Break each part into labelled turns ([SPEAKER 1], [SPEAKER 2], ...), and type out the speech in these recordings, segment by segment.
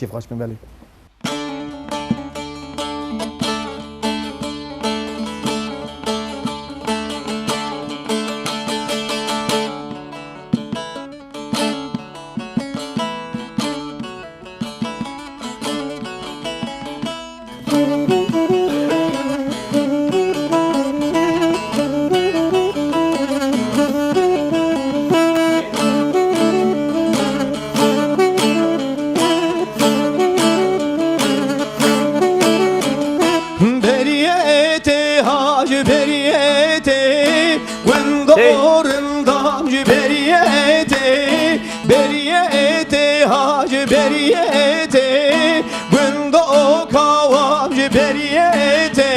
[SPEAKER 1] Çift kaç bin veli. Beriyete hacı beriyete Vendorundan beriyete Beriyete hacı beriyete Vendo kavamcı beriyete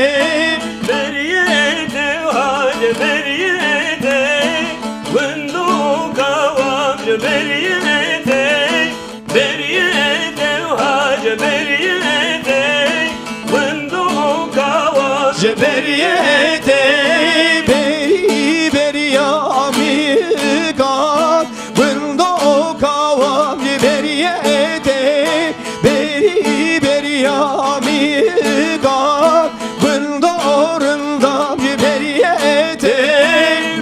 [SPEAKER 2] Beriyete hacı beriyete Vendo kavamcı beriyete Beriyete hacı beriyete Vendo kavamcı
[SPEAKER 1] Beriyete beri beri amigan Vendo kavamcı beriyete Beri beri amigan Vendorundan beriyete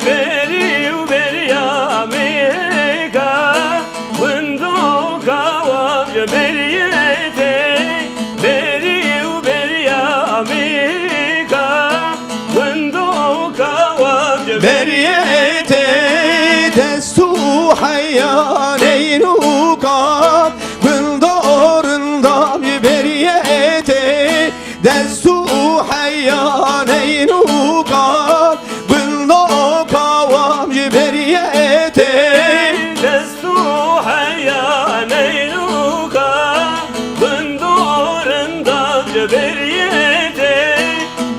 [SPEAKER 2] Beri beri amiga Vendo kavamcı beriyete Beri beri amiga Vendo kavamcı
[SPEAKER 1] Beriyete destu hayyaneynukan Vendorundan beriyete Destu hayyaneynukan Vendo kavamcı beriyete
[SPEAKER 2] Destu hayyaneynuka Vendorundan beriyete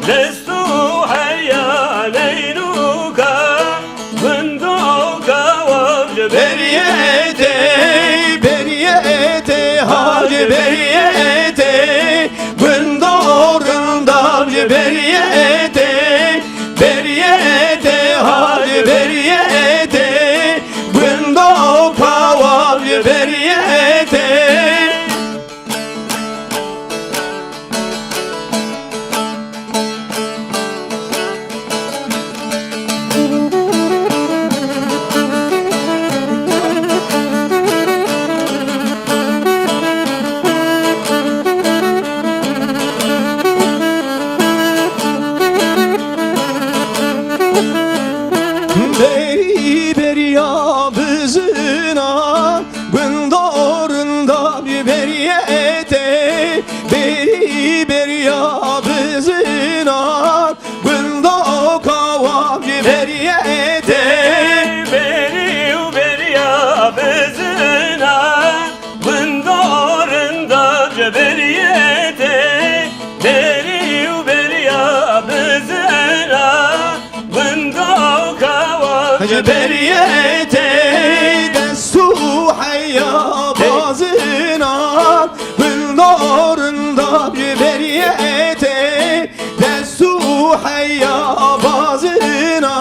[SPEAKER 2] Destu hayyaneynuka Vendo kavamcı
[SPEAKER 1] Beriyete beriyete hacı beriyete Vendorundan beriyete Beriyete hacı beriyete Vendo kavamcı beriyete Beri beri yabızına Vendorundan beriyete Beri beri yabızına Vendo kavamcı beriyete
[SPEAKER 2] Beri beri abezina Vendorundan beriyete Beri beri abezina Vendo kavamcı
[SPEAKER 1] Beriyete destu hayyabazına Vendorundan beriyete Destu hayyabazına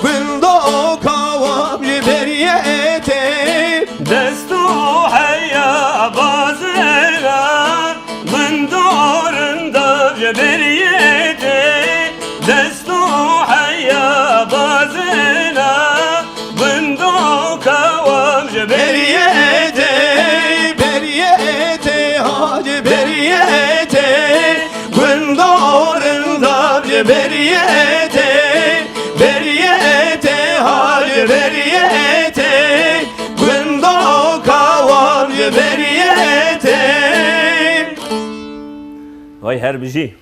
[SPEAKER 1] Vendo kavamcı beriyete
[SPEAKER 2] Destu hayya bazıra Vendorundan beriyete Destu hayya bazıra Vendo kavamcı
[SPEAKER 1] Beriyete beriyete hacı beriyete Vendorundan beriyete Beriyete hacı beriyete Vendo kavamcı beriyete
[SPEAKER 2] Vay herbici